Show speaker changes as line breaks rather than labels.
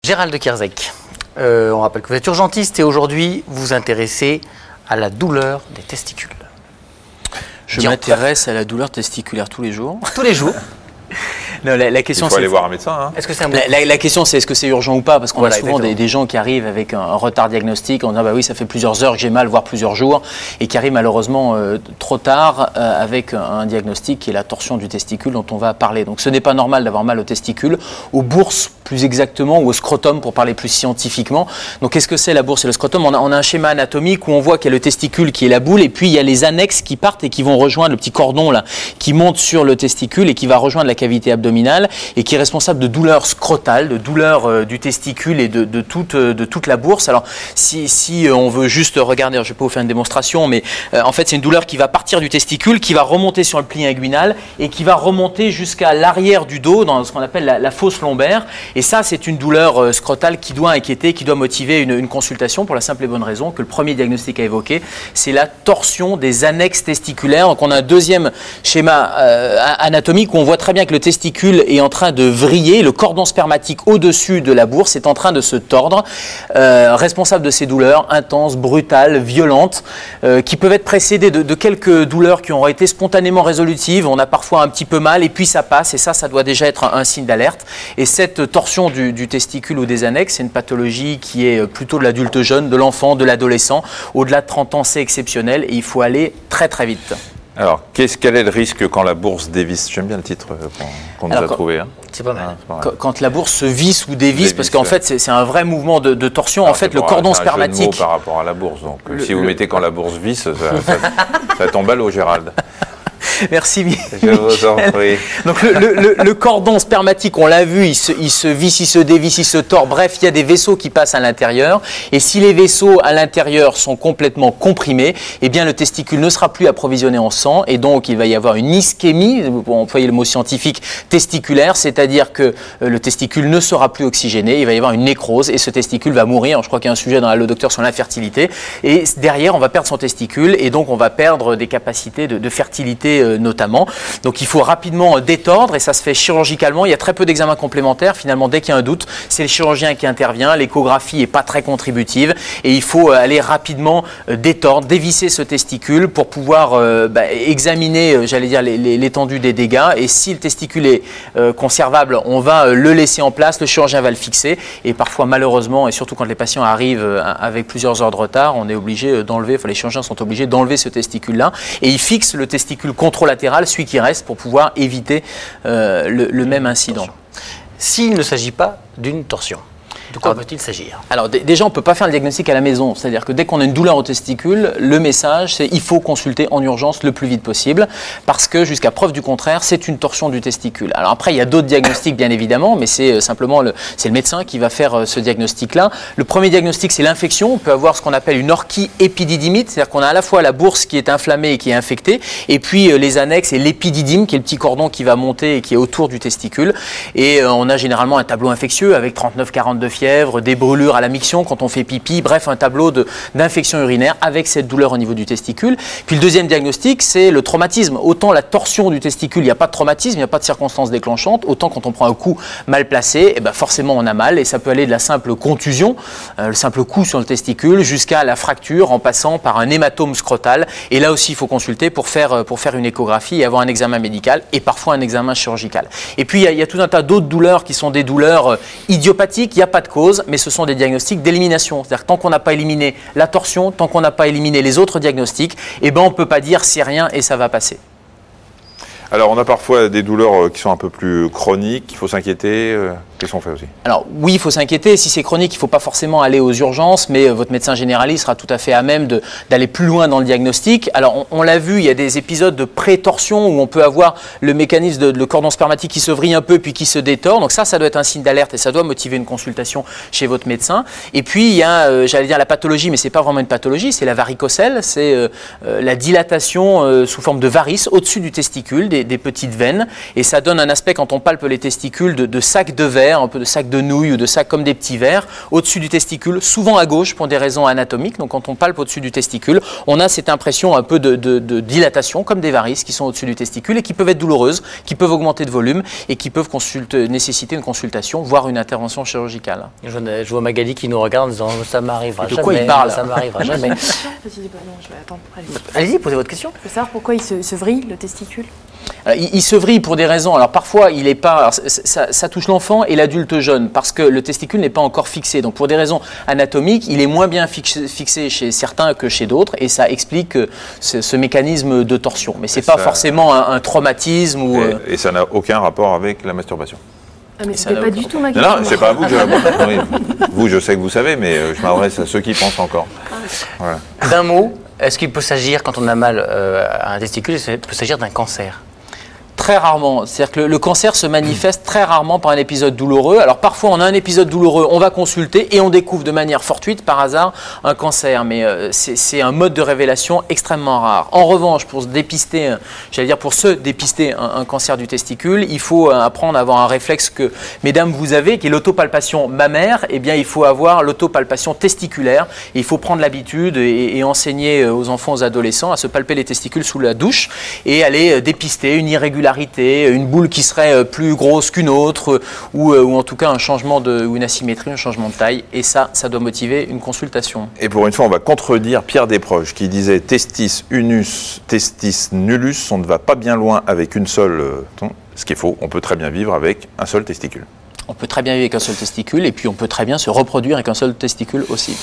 Gérald de Kierzek, on rappelle que vous êtes urgentiste et aujourd'hui vous vous intéressez à la douleur des testicules.
Je m'intéresse à la douleur testiculaire tous les jours.
Tous les jours.
Non, la question,
il faut aller voir un médecin. Hein.
Est-ce que c'est un
la question, c'est est-ce que c'est urgent ou pas? Parce qu'on
voilà,
a souvent des gens qui arrivent avec un retard diagnostique en disant bah oui, ça fait plusieurs heures que j'ai mal, voire plusieurs jours, et qui arrivent malheureusement trop tard avec un diagnostic qui est la torsion du testicule dont on va parler. Donc ce n'est pas normal d'avoir mal au testicule, aux bourses plus exactement, ou au scrotum pour parler plus scientifiquement. Donc qu'est-ce que c'est la bourse et le scrotum? On a un schéma anatomique où on voit qu'il y a le testicule qui est la boule, et puis il y a les annexes qui partent et qui vont rejoindre le petit cordon là, qui monte sur le testicule et qui va rejoindre la cavité abdominale et qui est responsable de douleurs scrotales, de douleurs du testicule et de toute la bourse. Alors si on veut juste regarder, je ne vais pas vous faire une démonstration, mais en fait c'est une douleur qui va partir du testicule, qui va remonter sur le pli inguinal et qui va remonter jusqu'à l'arrière du dos dans ce qu'on appelle la fosse lombaire. Et ça c'est une douleur scrotale qui doit inquiéter, qui doit motiver une consultation pour la simple et bonne raison que le premier diagnostic à évoquer, c'est la torsion des annexes testiculaires. Donc on a un deuxième schéma anatomique où on voit très bien que le testicule est en train de vriller, le cordon spermatique au-dessus de la bourse est en train de se tordre, responsable de ces douleurs intenses, brutales, violentes, qui peuvent être précédées de quelques douleurs qui ont été spontanément résolutives. On a parfois un petit peu mal et puis ça passe, et ça doit déjà être un signe d'alerte. Et cette torsion du testicule ou des annexes, c'est une pathologie qui est plutôt de l'adulte jeune, de l'enfant, de l'adolescent. Au-delà de 30 ans, c'est exceptionnel et il faut aller très très vite.
Alors, quel est le risque quand la bourse dévisse? J'aime bien le titre qu'on nous a trouvé. Hein.
C'est pas mal.
Quand la bourse se visse ou dévisse, parce qu'en fait, c'est un vrai mouvement de torsion. Alors, en fait, le cordon spermatique...
C'est un jeu de mots par rapport à la bourse. Donc, si vous mettez quand la bourse visse, ça tombe à l'eau, Gérald.
Merci.
Je vous en prie.
Donc le cordon spermatique, on l'a vu, il se visse, il se dévisse, il se tord. Bref, il y a des vaisseaux qui passent à l'intérieur. Et si les vaisseaux à l'intérieur sont complètement comprimés, eh bien le testicule ne sera plus approvisionné en sang. Et donc il va y avoir une ischémie, pour employer le mot scientifique, testiculaire. C'est-à-dire que le testicule ne sera plus oxygéné. Il va y avoir une nécrose et ce testicule va mourir. Alors, je crois qu'il y a un sujet dans Allo Docteur sur l'infertilité. Et derrière, on va perdre son testicule. Et donc on va perdre des capacités de fertilité notamment. Donc il faut rapidement détordre et ça se fait chirurgicalement. Il y a très peu d'examens complémentaires. Finalement, dès qu'il y a un doute, c'est le chirurgien qui intervient. L'échographie n'est pas très contributive et il faut aller rapidement détordre, dévisser ce testicule pour pouvoir examiner, j'allais dire, l'étendue des dégâts. Et si le testicule est conservable, on va le laisser en place, le chirurgien va le fixer. Et parfois, malheureusement, et surtout quand les patients arrivent avec plusieurs heures de retard, on est obligé d'enlever, les chirurgiens sont obligés d'enlever ce testicule-là et ils fixent le testicule controlatéral, celui qui reste, pour pouvoir éviter le même incident.
S'il ne s'agit pas d'une torsion, de quoi peut-il s'agir?
Alors déjà, on ne peut pas faire le diagnostic à la maison. C'est-à-dire que dès qu'on a une douleur au testicule, le message, c'est il faut consulter en urgence le plus vite possible parce que jusqu'à preuve du contraire, c'est une torsion du testicule. Alors après, il y a d'autres diagnostics bien évidemment, mais c'est simplement le médecin qui va faire ce diagnostic-là. Le premier diagnostic, c'est l'infection. On peut avoir ce qu'on appelle une orchiépididymite, c'est-à-dire qu'on a à la fois la bourse qui est inflammée et qui est infectée, et puis les annexes et l'épididyme, qui est le petit cordon qui va monter et qui est autour du testicule. Et on a généralement un tableau infectieux avec 39-42 de fièvre, des brûlures à la miction quand on fait pipi, bref, un tableau d'infection urinaire avec cette douleur au niveau du testicule. Puis le deuxième diagnostic, c'est le traumatisme. Autant la torsion du testicule, il n'y a pas de traumatisme, il n'y a pas de circonstances déclenchantes, autant quand on prend un coup mal placé, forcément on a mal, et ça peut aller de la simple contusion, le simple coup sur le testicule, jusqu'à la fracture en passant par un hématome scrotal. Et là aussi, il faut consulter pour faire une échographie et avoir un examen médical et parfois un examen chirurgical. Et puis il y a tout un tas d'autres douleurs qui sont des douleurs idiopathiques, il n'y a pas de cause, mais ce sont des diagnostics d'élimination. C'est-à-dire que tant qu'on n'a pas éliminé la torsion, tant qu'on n'a pas éliminé les autres diagnostics, on ne peut pas dire c'est rien et ça va passer.
Alors, on a parfois des douleurs qui sont un peu plus chroniques, il faut s'inquiéter. Qu'est-ce qu'on fait aussi?
Alors oui, il faut s'inquiéter. Si c'est chronique, il ne faut pas forcément aller aux urgences, mais votre médecin généraliste sera tout à fait à même d'aller plus loin dans le diagnostic. Alors on l'a vu, il y a des épisodes de pré-torsion où on peut avoir le mécanisme le cordon spermatique qui se vrille un peu puis qui se détord. Donc ça doit être un signe d'alerte et ça doit motiver une consultation chez votre médecin. Et puis il y a, j'allais dire la pathologie, mais ce n'est pas vraiment une pathologie, c'est la varicocèle, c'est la dilatation sous forme de varices au-dessus du testicule, des petites veines, et ça donne un aspect, quand on palpe les testicules, de sac de verre, un peu de sac de nouilles ou de sac comme des petits verres, au-dessus du testicule, souvent à gauche pour des raisons anatomiques. Donc quand on palpe au-dessus du testicule, on a cette impression un peu de dilatation, comme des varices qui sont au-dessus du testicule et qui peuvent être douloureuses, qui peuvent augmenter de volume et qui peuvent nécessiter une consultation, voire une intervention chirurgicale.
Je vois Magali qui nous regarde en disant ça m'arrivera jamais.
De quoi il parle?
Ça m'arrivera jamais.
Non, je vais attendre.
Allez-y, posez votre question.
Je veux savoir pourquoi il se vrille, le testicule.
Il se vrille pour des raisons. Alors parfois, il est pas. Alors, ça touche l'enfant et l'adulte jeune parce que le testicule n'est pas encore fixé. Donc pour des raisons anatomiques, il est moins bien fixé chez certains que chez d'autres et ça explique ce mécanisme de torsion. Mais c'est pas forcément un traumatisme ou.
Et ça n'a aucun rapport avec la masturbation.
Ah, mais c'était pas du tout ma question.
Non, c'est pas à vous que je oui. Vous, je sais que vous savez, mais je m'adresse à ceux qui pensent encore. Voilà.
D'un mot, est-ce qu'il peut s'agir, quand on a mal à un testicule, il peut s'agir d'un cancer?
Très rarement. C'est-à-dire que le cancer se manifeste très rarement par un épisode douloureux. Alors parfois on a un épisode douloureux, on va consulter et on découvre de manière fortuite, par hasard, un cancer. Mais c'est un mode de révélation extrêmement rare. En revanche, pour se dépister, pour se dépister un cancer du testicule, il faut apprendre à avoir un réflexe que, mesdames, vous avez, qui est l'autopalpation mammaire. Eh bien, il faut avoir l'autopalpation testiculaire. Et il faut prendre l'habitude et enseigner aux enfants, aux adolescents à se palper les testicules sous la douche et aller dépister une irrégularité, une boule qui serait plus grosse qu'une autre ou en tout cas un changement ou une asymétrie, un changement de taille et ça doit motiver une consultation.
Et pour une fois, on va contredire Pierre Desproges qui disait testis unus, testis nullus, on ne va pas bien loin avec une seule, ce qui est faux, on peut très bien vivre avec un seul testicule.
On peut très bien vivre avec un seul testicule et puis on peut très bien se reproduire avec un seul testicule aussi.